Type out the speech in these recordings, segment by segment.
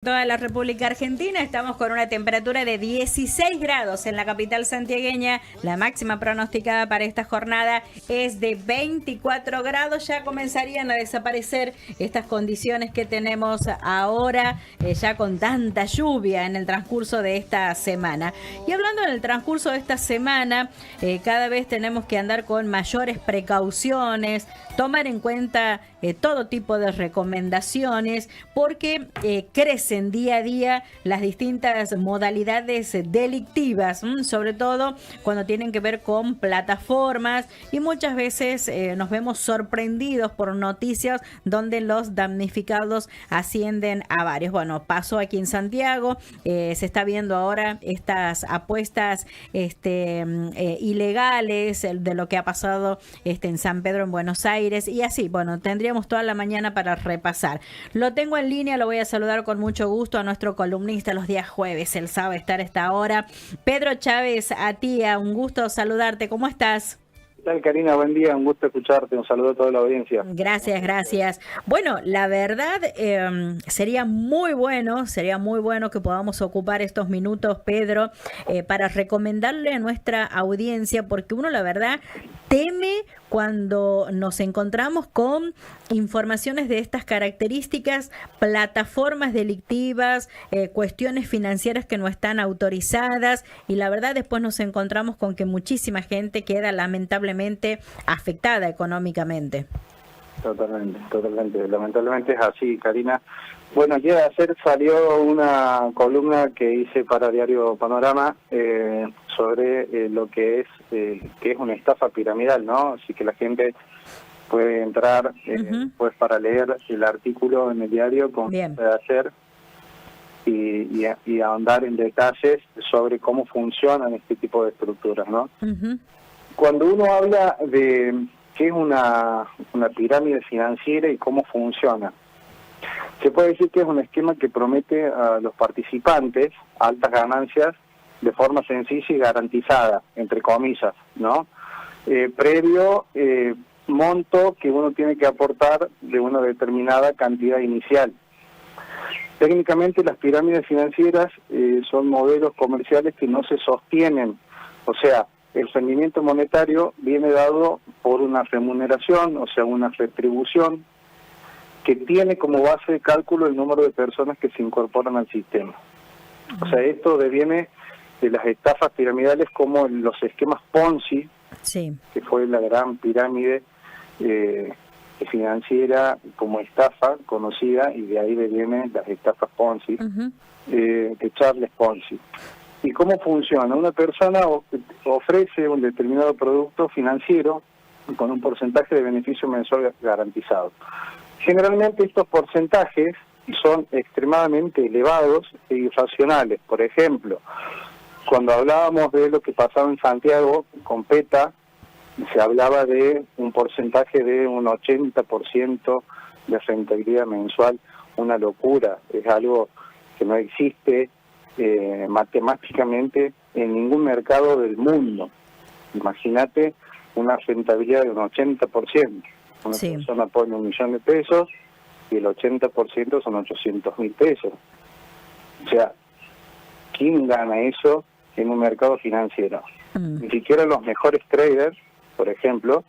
Toda la República Argentina estamos con una temperatura de 16 grados en la capital santiagueña. La máxima pronosticada para esta jornada es de 24 grados. Ya comenzarían a desaparecer estas condiciones que tenemos ahora, ya con tanta lluvia en el transcurso de esta semana. Y hablando en el transcurso de esta semana, cada vez tenemos que andar con mayores precauciones, tomar en cuenta todo tipo de recomendaciones, porque crecen día a día las distintas modalidades delictivas, sobre todo cuando tienen que ver con plataformas, y muchas veces nos vemos sorprendidos por noticias donde los damnificados ascienden a varios. Bueno, pasó aquí en Santiago, se está viendo ahora estas apuestas ilegales de lo que ha pasado en San Pedro, en Buenos Aires, y así, bueno, tendríamos toda la mañana para repasar. Lo tengo en línea, lo voy a saludar con mucho gusto a nuestro columnista los días jueves, él sabe estar a esta hora. Pedro Chávez Atía, un gusto saludarte, ¿cómo estás? ¿Qué tal, Karina? Buen día, un gusto escucharte, un saludo a toda la audiencia. Gracias, gracias. Bueno, la verdad sería muy bueno que podamos ocupar estos minutos, Pedro, para recomendarle a nuestra audiencia, porque uno la verdad teme cuando nos encontramos con informaciones de estas características, plataformas delictivas, cuestiones financieras que no están autorizadas, y la verdad después nos encontramos con que muchísima gente queda lamentablemente afectada económicamente. Totalmente. Lamentablemente es así, Karina. Bueno, ayer salió una columna que hice para Diario Panorama sobre lo que es una estafa piramidal, ¿no? Así que la gente puede entrar pues para leer el artículo en el diario como puede hacer y ahondar en detalles sobre cómo funcionan este tipo de estructuras, ¿no? Cuando uno habla de qué es una pirámide financiera y cómo funciona, se puede decir que es un esquema que promete a los participantes altas ganancias de forma sencilla y garantizada, entre comillas, ¿no? Previo monto que uno tiene que aportar de una determinada cantidad inicial. Técnicamente las pirámides financieras son modelos comerciales que no se sostienen, o sea, el rendimiento monetario viene dado por una remuneración, o sea, una retribución que tiene como base de cálculo el número de personas que se incorporan al sistema. O sea, esto deviene de las estafas piramidales como los esquemas Ponzi, que fue la gran pirámide financiera como estafa conocida, y de ahí devienen las estafas Ponzi, de Charles Ponzi. ¿Y cómo funciona? Una persona ofrece un determinado producto financiero con un porcentaje de beneficio mensual garantizado. Generalmente estos porcentajes son extremadamente elevados e irracionales. Por ejemplo, cuando hablábamos de lo que pasaba en Santiago con PETA, se hablaba de un porcentaje de un 80% de rentabilidad mensual. Una locura, es algo que no existe matemáticamente en ningún mercado del mundo. Imagínate una rentabilidad de un 80%. Una persona pone $1.000.000 de pesos y el 80% son 800.000 pesos. O sea, ¿quién gana eso en un mercado financiero? Ni siquiera los mejores traders, por ejemplo,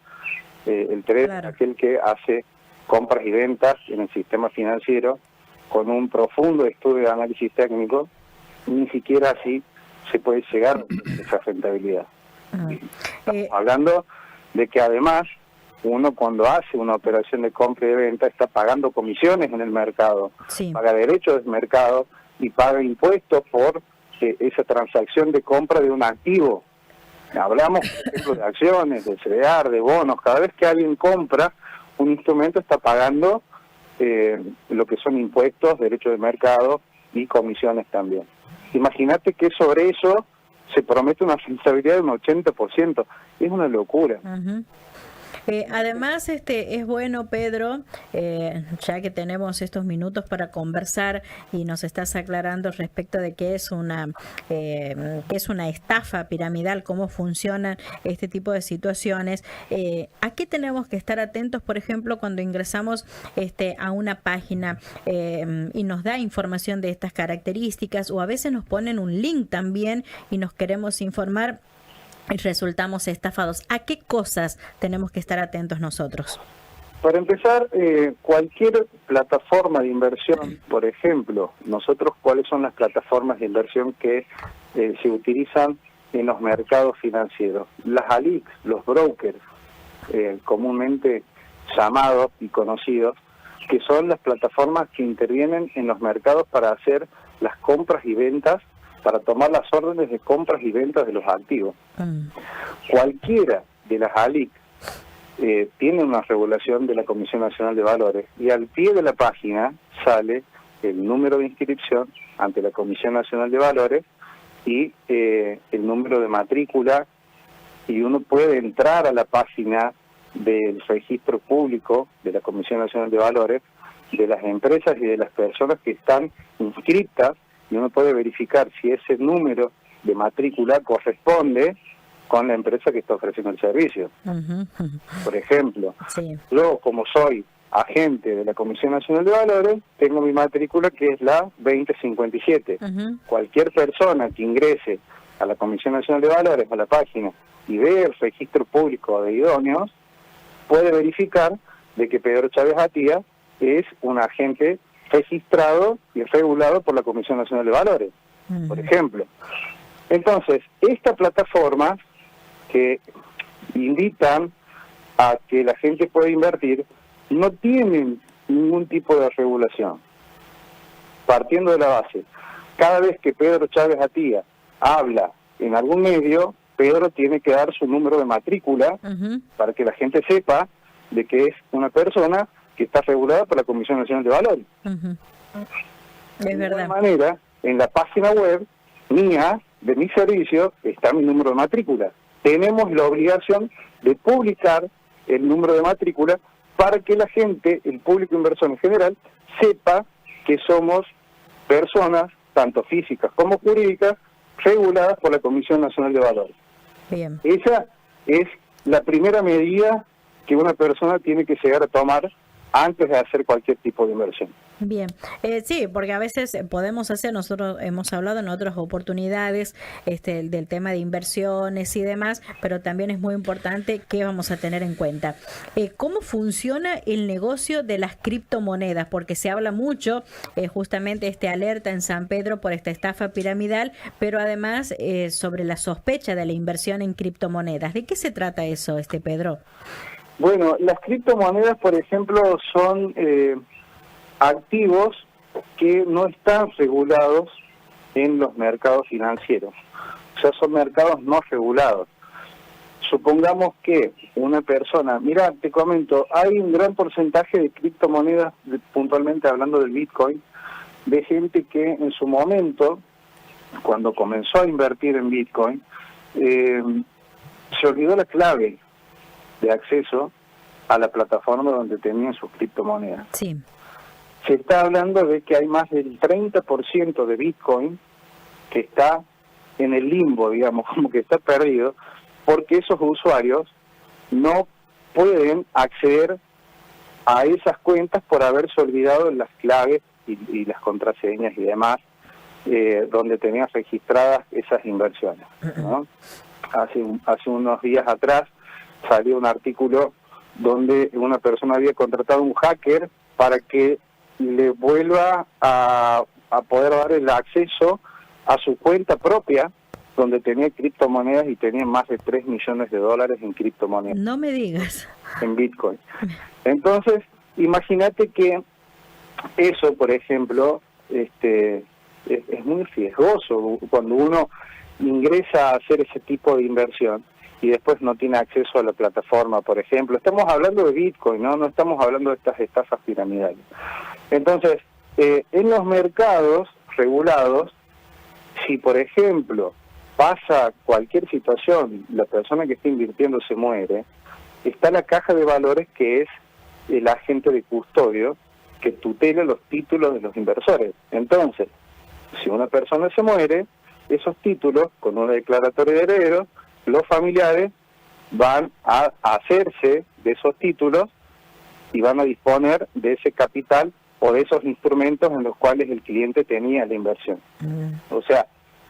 el trader, aquel que hace compras y ventas en el sistema financiero con un profundo estudio de análisis técnico, ni siquiera así se puede llegar a esa rentabilidad. Estamos hablando de que además uno, cuando hace una operación de compra y de venta, está pagando comisiones en el mercado, paga derechos del mercado y paga impuestos por esa transacción de compra de un activo. Hablamos, por ejemplo, de acciones, de CDR, de bonos. Cada vez que alguien compra un instrumento está pagando lo que son impuestos, derechos de mercado y comisiones también. Imagínate que sobre eso se promete una rentabilidad de un 80%. Es una locura. Además, es bueno, Pedro, ya que tenemos estos minutos para conversar y nos estás aclarando respecto de qué es una estafa piramidal, cómo funcionan este tipo de situaciones. ¿A qué tenemos que estar atentos, por ejemplo, cuando ingresamos a una página y nos da información de estas características, o a veces nos ponen un link también y nos queremos informar y resultamos estafados? ¿A qué cosas tenemos que estar atentos nosotros? Para empezar, cualquier plataforma de inversión, por ejemplo, nosotros, ¿cuáles son las plataformas de inversión que se utilizan en los mercados financieros? Las ALICs, los brokers, comúnmente llamados y conocidos, que son las plataformas que intervienen en los mercados para hacer las compras y ventas, para tomar las órdenes de compras y ventas de los activos. Cualquiera de las ALIC tiene una regulación de la Comisión Nacional de Valores, y al pie de la página sale el número de inscripción ante la Comisión Nacional de Valores y el número de matrícula, y uno puede entrar a la página del registro público de la Comisión Nacional de Valores, de las empresas y de las personas que están inscritas, y uno puede verificar si ese número de matrícula corresponde con la empresa que está ofreciendo el servicio. Por ejemplo, yo, como soy agente de la Comisión Nacional de Valores, tengo mi matrícula, que es la 2057. Cualquier persona que ingrese a la Comisión Nacional de Valores, a la página, y vea el registro público de idóneos, puede verificar de que Pedro Chávez Atía es un agente registrado y regulado por la Comisión Nacional de Valores, por ejemplo. Entonces, esta plataforma que invitan a que la gente pueda invertir no tienen ningún tipo de regulación. Partiendo de la base, cada vez que Pedro Chávez Atía habla en algún medio, Pedro tiene que dar su número de matrícula para que la gente sepa de que es una persona que está regulada por la Comisión Nacional de Valores. Es verdad. De igual manera, en la página web mía, de mi servicio, está mi número de matrícula. Tenemos la obligación de publicar el número de matrícula para que la gente, el público inversor en general, sepa que somos personas, tanto físicas como jurídicas, reguladas por la Comisión Nacional de Valores. Bien. Esa es la primera medida que una persona tiene que llegar a tomar antes de hacer cualquier tipo de inversión. Bien, sí, porque a veces podemos hacer, nosotros hemos hablado en otras oportunidades del tema de inversiones y demás, pero también es muy importante qué vamos a tener en cuenta. ¿Cómo funciona el negocio de las criptomonedas? Porque se habla mucho, justamente alerta en San Pedro por esta estafa piramidal, pero además sobre la sospecha de la inversión en criptomonedas. ¿De qué se trata eso, Pedro? Bueno, las criptomonedas, por ejemplo, son activos que no están regulados en los mercados financieros. O sea, son mercados no regulados. Supongamos que una persona, mira, te comento, hay un gran porcentaje de criptomonedas, puntualmente hablando del Bitcoin, de gente que en su momento, cuando comenzó a invertir en Bitcoin, se olvidó la clave de acceso a la plataforma donde tenían sus criptomonedas. Sí. Se está hablando de que hay más del 30% de Bitcoin que está en el limbo, digamos, como que está perdido, porque esos usuarios no pueden acceder a esas cuentas por haberse olvidado las claves y las contraseñas y demás, donde tenían registradas esas inversiones, ¿no? Hace unos días atrás salió un artículo donde una persona había contratado a un hacker para que le vuelva a poder dar el acceso a su cuenta propia, donde tenía criptomonedas y tenía más de $3 millones en criptomonedas. No me digas. En Bitcoin. Entonces, imagínate que eso, por ejemplo, es muy riesgoso cuando uno ingresa a hacer ese tipo de inversión y después no tiene acceso a la plataforma, por ejemplo. Estamos hablando de Bitcoin, no estamos hablando de estas estafas piramidales. Entonces, en los mercados regulados, si por ejemplo pasa cualquier situación, la persona que está invirtiendo se muere, está la caja de valores, que es el agente de custodio que tutela los títulos de los inversores. Entonces, si una persona se muere, esos títulos, con una declaratoria de herederos, los familiares van a hacerse de esos títulos y van a disponer de ese capital o de esos instrumentos en los cuales el cliente tenía la inversión. O sea,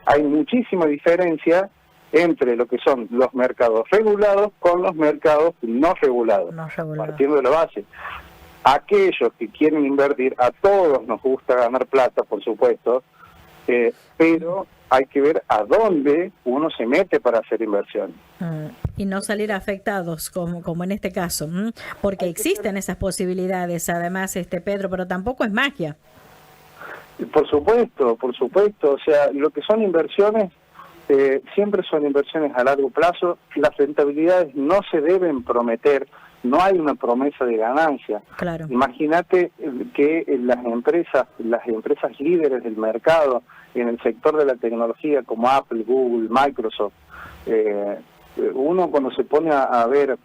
hay muchísima diferencia entre lo que son los mercados regulados con los mercados no regulados, partiendo de la base. Aquellos que quieren invertir, a todos nos gusta ganar plata, por supuesto, pero hay que ver a dónde uno se mete para hacer inversión. Y no salir afectados, como en este caso, porque existen esas posibilidades, además, Pedro, pero tampoco es magia. Por supuesto, o sea, lo que son inversiones, siempre son inversiones a largo plazo, las rentabilidades no se deben prometer, no hay una promesa de ganancia. Claro. Imagínate que las empresas líderes del mercado en el sector de la tecnología como Apple, Google, Microsoft, uno cuando se pone a ver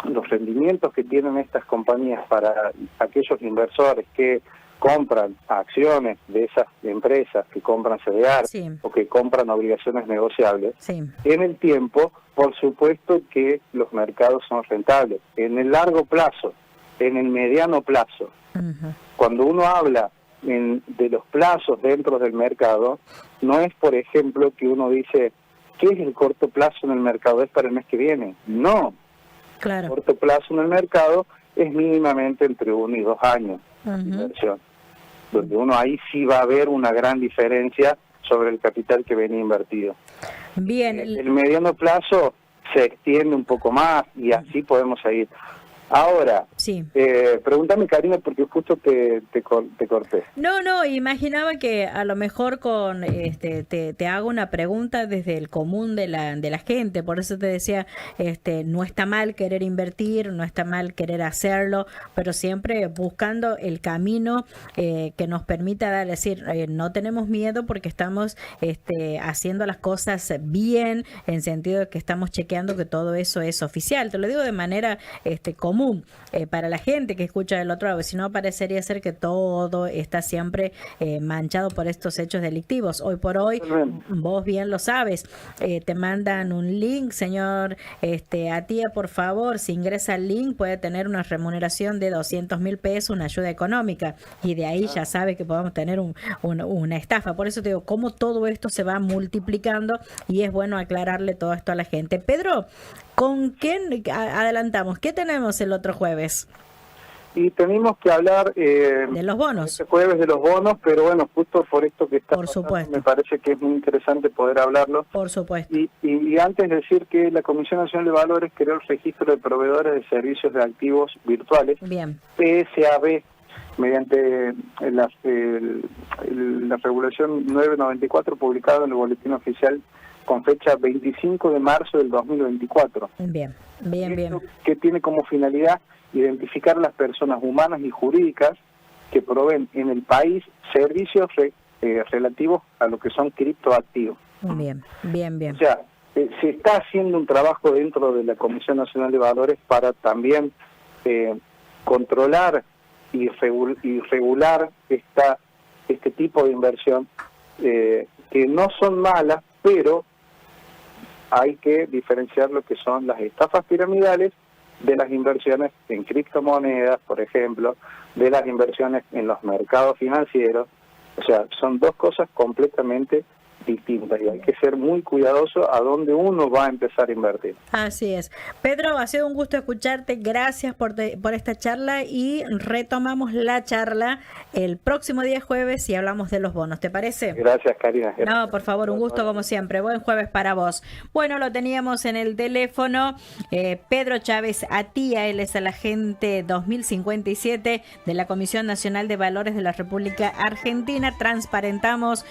los rendimientos que tienen estas compañías para aquellos inversores que compran acciones de esas empresas, que compran CDR, sí, o que compran obligaciones negociables, sí, en el tiempo, por supuesto que los mercados son rentables. En el largo plazo, en el mediano plazo, cuando uno habla de los plazos dentro del mercado, no es, por ejemplo, que uno dice, ¿qué es el corto plazo en el mercado? ¿Es para el mes que viene? No. Claro. El corto plazo en el mercado es mínimamente entre 1 y 2 años de inversión, donde uno ahí sí va a ver una gran diferencia sobre el capital que venía invertido. Bien. El mediano plazo se extiende un poco más y así podemos seguir. Ahora, sí, pregúntame, Karina, porque justo te corté. No, imaginaba que a lo mejor te hago una pregunta desde el común de la gente, por eso te decía, no está mal querer invertir, no está mal querer hacerlo, pero siempre buscando el camino que nos permita decir, no tenemos miedo porque estamos haciendo las cosas bien, en sentido de que estamos chequeando que todo eso es oficial. Te lo digo de manera común. Para la gente que escucha del otro lado, si no parecería ser que todo está siempre manchado por estos hechos delictivos. Hoy por hoy, vos bien lo sabes, te mandan un link, señor Atía, por favor, si ingresa al link puede tener una remuneración de 200.000 pesos, una ayuda económica, y de ahí ya sabe que podemos tener una estafa. Por eso te digo, cómo todo esto se va multiplicando y es bueno aclararle todo esto a la gente. Pedro, ¿con qué adelantamos? ¿Qué tenemos el otro jueves? Y tenemos que hablar de los bonos. Este jueves de los bonos, pero bueno, justo por esto que está por pasando, supuesto, me parece que es muy interesante poder hablarlo. Por supuesto. Y antes decir que la Comisión Nacional de Valores creó el registro de proveedores de servicios de activos virtuales, bien, PSAB, mediante la regulación 994 publicada en el Boletín Oficial con fecha 25 de marzo del 2024. Bien. Que tiene como finalidad identificar las personas humanas y jurídicas que proveen en el país servicios relativos a lo que son criptoactivos. Bien. O sea, se está haciendo un trabajo dentro de la Comisión Nacional de Valores para también controlar y regular este tipo de inversión, que no son malas, pero hay que diferenciar lo que son las estafas piramidales de las inversiones en criptomonedas, por ejemplo, de las inversiones en los mercados financieros. O sea, son dos cosas completamente distintas y hay que ser muy cuidadoso a dónde uno va a empezar a invertir. Así es. Pedro, ha sido un gusto escucharte. Gracias por esta charla y retomamos la charla el próximo día jueves y hablamos de los bonos. ¿Te parece? Gracias, Karina. No, por favor, un gusto como siempre. Buen jueves para vos. Bueno, lo teníamos en el teléfono. Pedro Chávez Atía, él es el agente 2057 de la Comisión Nacional de Valores de la República Argentina. Transparentamos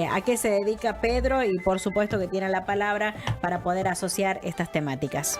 a qué se dedica Pedro y por supuesto que tiene la palabra para poder asociar estas temáticas.